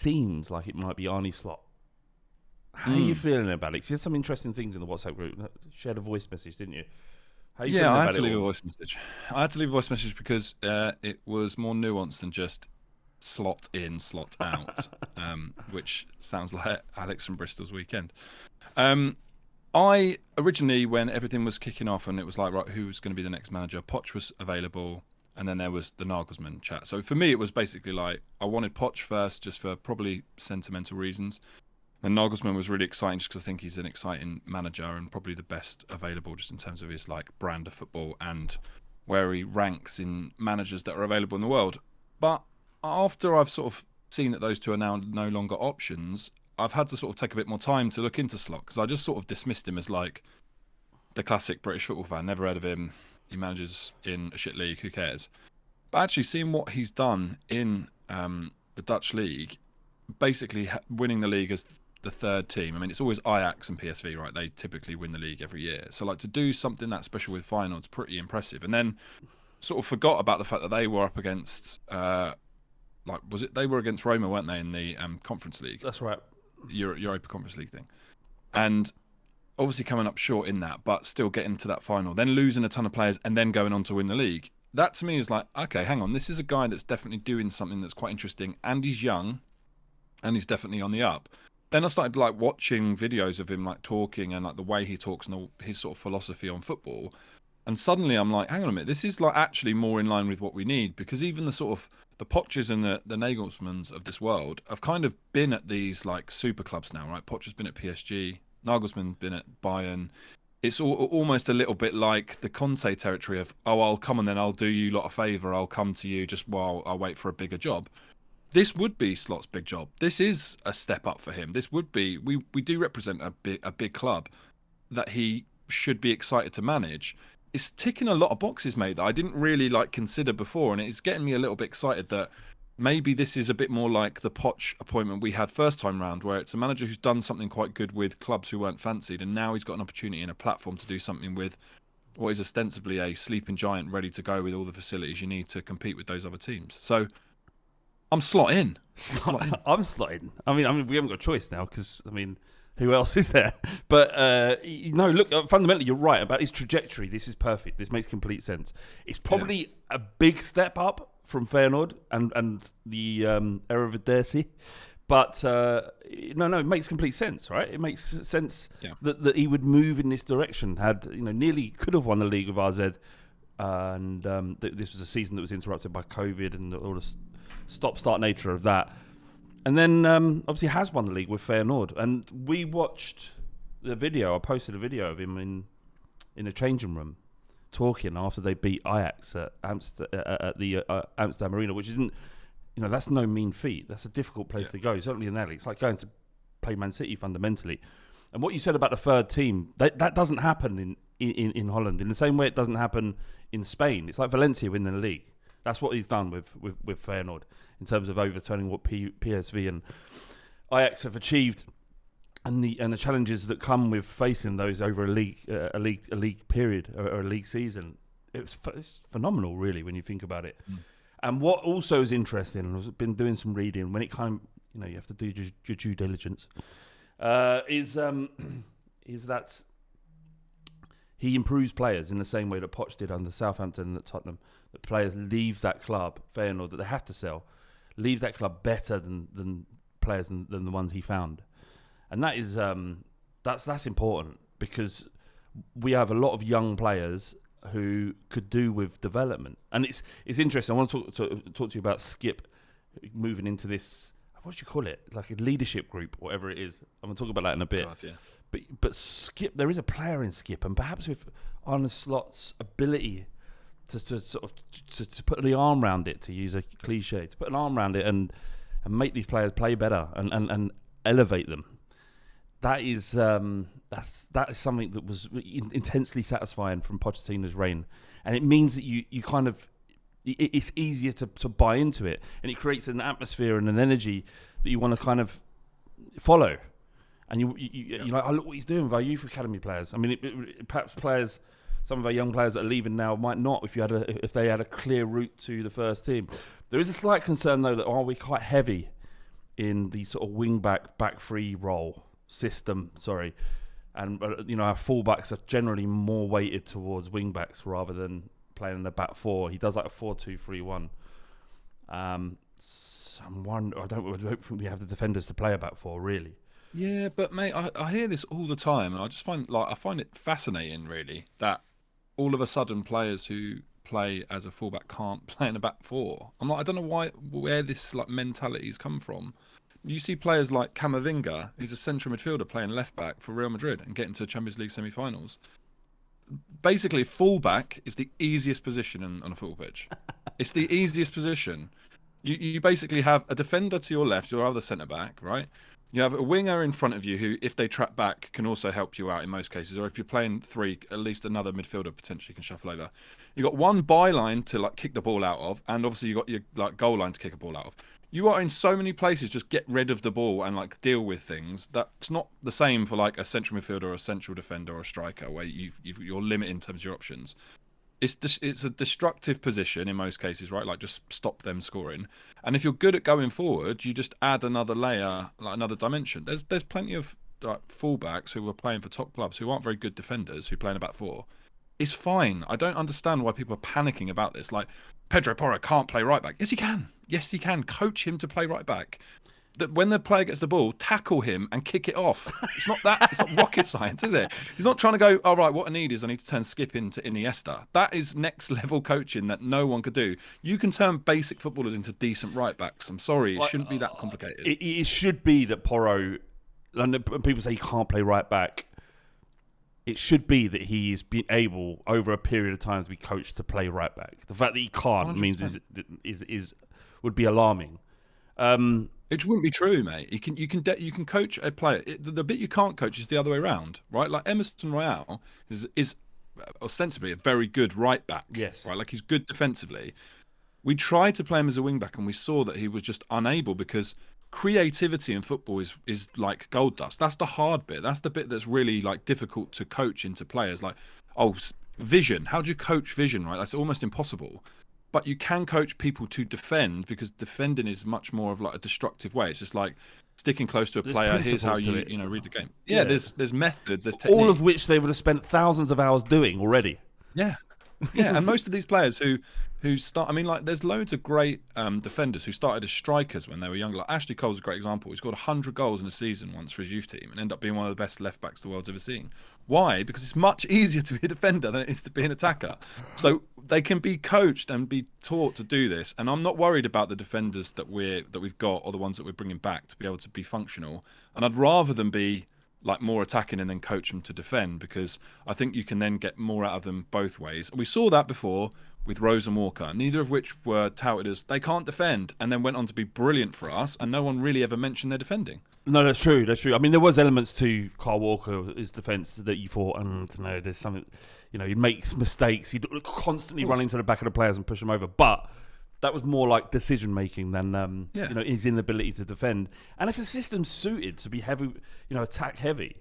seems like it might be Arne Slot. How are you feeling about it? 'Cause you had some interesting things in the WhatsApp group. You shared a voice message, didn't you? How are you feeling I about had to it leave a all? voice message. I had to leave a voice message because it was more nuanced than just slot in, slot out, which sounds like Alex from Bristol's weekend. I originally, when everything was kicking off and it was like, right, who was going to be the next manager? Poch was available, and then there was the Nagelsmann chat. So for me, it was basically like I wanted Poch first, just for probably sentimental reasons. And Nagelsmann was really exciting just because I think he's an exciting manager and probably the best available just in terms of his like brand of football and where he ranks in managers that are available in the world. But after I've sort of seen that those two are now no longer options, I've had to sort of take a bit more time to look into Slot because I just sort of dismissed him as like the classic British football fan. Never heard of him. He manages in a shit league. Who cares? But actually seeing what he's done in the Dutch league, basically winning the league as the third team. I mean, it's always Ajax and PSV, right? They typically win the league every year. So like to do something that special with Feyenoord's pretty impressive. And then sort of forgot about the fact that they were up against they were against Roma, weren't they, in the Conference League? That's right. Europa Conference League thing. And obviously coming up short in that, but still getting to that final, then losing a ton of players and then going on to win the league. That to me is like, okay, hang on, this is a guy that's definitely doing something that's quite interesting, and he's young and he's definitely on the up. Then I started like watching videos of him like talking and like the way he talks and his sort of philosophy on football. And suddenly I'm like, hang on a minute, this is like actually more in line with what we need, because even the sort of the Pochers and the Nagelsmanns of this world have kind of been at these like super clubs now, right? Poch has been at PSG, Nagelsmann's been at Bayern. It's almost a little bit like the Conte territory of, oh, I'll come and then I'll do you lot a favour. I'll come to you just while I'll wait for a bigger job. This would be Slot's big job. This is a step up for him. This would be, we do represent a big club that he should be excited to manage. It's ticking a lot of boxes, mate, that I didn't really like consider before, and it's getting me a little bit excited that maybe this is a bit more like the Poch appointment we had first time round, where it's a manager who's done something quite good with clubs who weren't fancied, and now he's got an opportunity and a platform to do something with what is ostensibly a sleeping giant ready to go with all the facilities you need to compete with those other teams. So I'm slot in. I'm slotting. I mean, we haven't got a choice now because, I mean, who else is there? But, look, fundamentally, you're right about his trajectory. This is perfect. This makes complete sense. It's probably a big step up from Feyenoord and the Eredivisie. But, it makes complete sense, right? It makes sense that he would move in this direction. Nearly could have won the league with RZ. And this was a season that was interrupted by COVID and all the stop-start nature of that. And then, obviously, has won the league with Feyenoord. And we watched the video. I posted a video of him in a changing room talking after they beat Ajax at the Amsterdam Arena, which isn't, that's no mean feat. That's a difficult place to go, certainly in that league. It's like going to play Man City fundamentally. And what you said about the third team, that doesn't happen in Holland. In the same way it doesn't happen in Spain. It's like Valencia winning the league. That's what he's done with Feyenoord in terms of overturning what PSV and Ajax have achieved, and the challenges that come with facing those over a league period or a league season. It's phenomenal, really, when you think about it. And what also is interesting, and I've been doing some reading when it kind of, you have to do your due diligence, is that he improves players in the same way that Poch did under Southampton and at Tottenham. That players leave that club, Feyenoord, that they have to sell, leave that club better than players than the ones he found. And that is that's important, because we have a lot of young players who could do with development. And it's interesting. I want to talk to you about Skip moving into this, what do you call it? Like a leadership group, whatever it is. I'm going to talk about that in a bit. God, yeah. But Skip, there is a player in Skip, and perhaps with Arne Slot's ability to sort of to put the arm around it, to use a cliche, to put an arm around it and make these players play better and elevate them. That is something that was intensely satisfying from Pochettino's reign, and it means that you kind of, it's easier to buy into it, and it creates an atmosphere and an energy that you want to kind of follow. And you're like, oh, look what he's doing with our youth academy players. I mean, perhaps players, some of our young players that are leaving now might not if they had a clear route to the first team. There is a slight concern, though, that are we quite heavy in the sort of wing back three role system. Sorry, and our fullbacks are generally more weighted towards wing backs rather than playing in the back four. He does like a 4-2-3-1. I don't think we have the defenders to play a back four really. Yeah, but mate, I hear this all the time, and I just find it fascinating, really, that all of a sudden players who play as a fullback can't play in a back four. I'm like, I don't know where this like mentality's come from. You see players like Camavinga, who's a central midfielder playing left back for Real Madrid and getting to Champions League semi-finals. Basically, fullback is the easiest position on a football pitch. It's the easiest position. You basically have a defender to your left, your other centre back, right? You have a winger in front of you who, if they track back, can also help you out in most cases. Or if you're playing three, at least another midfielder potentially can shuffle over. You've got one byline to like kick the ball out of, and obviously you've got your like goal line to kick a ball out of. You are in so many places just get rid of the ball and like deal with things. That's not the same for like a central midfielder or a central defender or a striker where you're limited in terms of your options. It's a destructive position in most cases, right? Like just stop them scoring. And if you're good at going forward, you just add another layer, like another dimension. There's plenty of like fullbacks who are playing for top clubs who aren't very good defenders who play in a back four. It's fine. I don't understand why people are panicking about this. Like Pedro Porro can't play right back. Yes, he can. Yes, he can. Coach him to play right back. That when the player gets the ball, tackle him and kick it off. It's not rocket science, is it? He's not trying to go, all right, what I need is I need to turn Skip into Iniesta. That is next level coaching that no one could do. You can turn basic footballers into decent right backs. I'm sorry, it shouldn't be that complicated. It should be that Porro, and people say he can't play right back. It should be that he's been able over a period of time to be coached to play right back. The fact that he can't 100%. means would be alarming. It wouldn't be true, mate. You can coach a player. The bit you can't coach is the other way around, right? Like Emerson Royale is ostensibly a very good right back. Yes, right. Like he's good defensively. We tried to play him as a wing back, and we saw that he was just unable because creativity in football is like gold dust. That's the hard bit. That's the bit that's really like difficult to coach into players. Like vision. How do you coach vision? Right. That's almost impossible. But you can coach people to defend because defending is much more of like a destructive way. It's just like sticking close to a player. Here's how you read the game. Yeah, there's methods, there's techniques. All of which they would have spent thousands of hours doing already. Yeah. Yeah, and most of these players who start, I mean, like, there's loads of great defenders who started as strikers when they were younger. Like Ashley Cole's a great example. He scored 100 goals in a season once for his youth team and ended up being one of the best left backs the world's ever seen. Why? Because it's much easier to be a defender than it is to be an attacker. So they can be coached and be taught to do this. And I'm not worried about the defenders that we've got or the ones that we're bringing back to be able to be functional. And I'd rather them be like more attacking and then coach them to defend, because I think you can then get more out of them both ways. We saw that before with Rose and Walker, neither of which were touted as they can't defend, and then went on to be brilliant for us, and no one really ever mentioned their defending. No, that's true. That's true. I mean, there was elements to Kyle Walker's defence that you thought, I don't know, there's something, he makes mistakes. He'd constantly run into the back of the players and push them over. But that was more like decision making than his inability to defend. And if a system's suited to be heavy, attack heavy,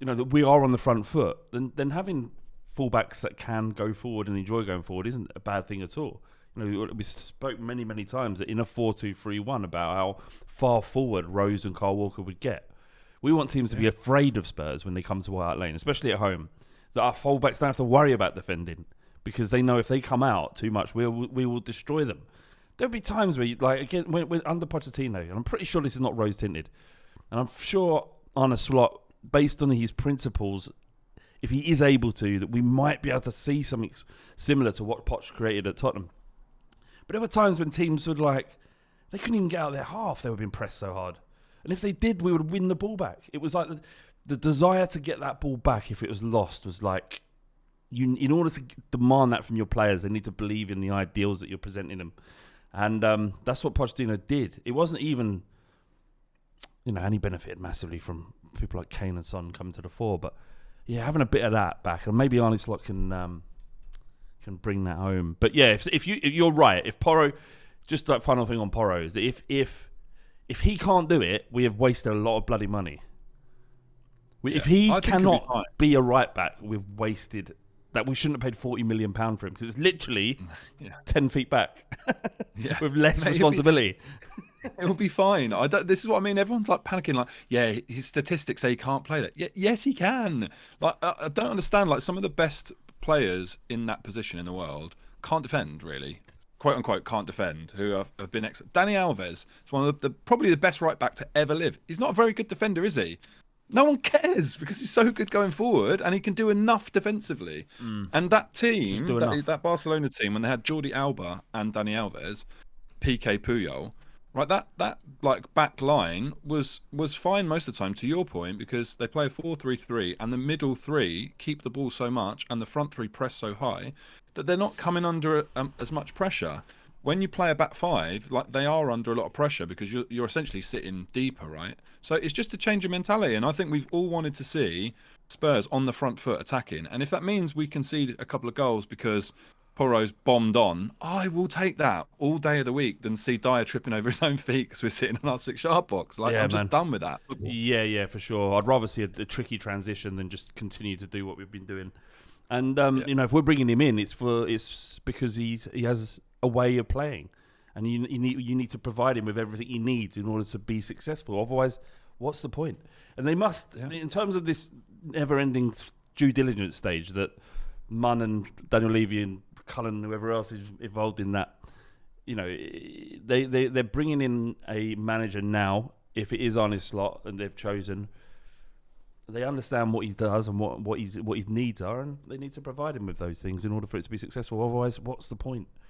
that we are on the front foot, then having fullbacks that can go forward and enjoy going forward isn't a bad thing at all. We spoke many, many times that in a 4-2-3-1 about how far forward Rose and Kyle Walker would get. We want teams to be afraid of Spurs when they come to White Hart Lane, especially at home, that our fullbacks don't have to worry about defending, because they know if they come out too much, we will destroy them. There'll be times where, when under Pochettino, and I'm pretty sure this is not rose-tinted, and I'm sure Arne Slot, based on his principles, if he is able to, that we might be able to see something similar to what Poch created at Tottenham. But there were times when teams would they couldn't even get out of their half, they were being pressed so hard. And if they did, we would win the ball back. It was like the desire to get that ball back if it was lost was like, in order to demand that from your players, they need to believe in the ideals that you're presenting them. And that's what Pochettino did. It wasn't even, and he benefited massively from people like Kane and Son coming to the fore. But yeah, having a bit of that back, and maybe Arne Slot can bring that home. But yeah, if you're right, if Porro, just like final thing on Porro is that if he can't do it, we have wasted a lot of bloody money. If he cannot be a right back, we've wasted. That we shouldn't have paid £40 million for him, because it's literally 10 feet back with less responsibility. It'll be fine. This is what I mean. Everyone's like panicking, like, yeah, his statistics say he can't play that. Yeah, yes, he can. Like, I don't understand. Like, some of the best players in that position in the world can't defend, really, quote unquote, can't defend. Who have been excellent. Danny Alves is one of the probably the best right back to ever live. He's not a very good defender, is he? No one cares because he's so good going forward and he can do enough defensively. And that team, that Barcelona team, when they had Jordi Alba and Dani Alves, PK Puyol, right? That like back line was fine most of the time. To your point, because they play a 4-3-3 and the middle three keep the ball so much and the front three press so high that they're not coming under as much pressure. When you play a back five, like they are under a lot of pressure because you're essentially sitting deeper, right? So it's just a change of mentality, and I think we've all wanted to see Spurs on the front foot attacking. And if that means we concede a couple of goals because Porro's bombed on, I will take that all day of the week than see Dyer tripping over his own feet because we're sitting in our 6-yard box. Like, I'm just done with that. Yeah, for sure. I'd rather see a tricky transition than just continue to do what we've been doing. And if we're bringing him in, it's because he has a way of playing, and you need to provide him with everything he needs in order to be successful. Otherwise, what's the point? And they must, in terms of this never-ending due diligence stage that Munn and Daniel Levy and Cullen, whoever else is involved in that, they're bringing in a manager now. If it is Arne Slot and they've chosen, they understand what he does and what his needs are, and they need to provide him with those things in order for it to be successful. Otherwise, what's the point?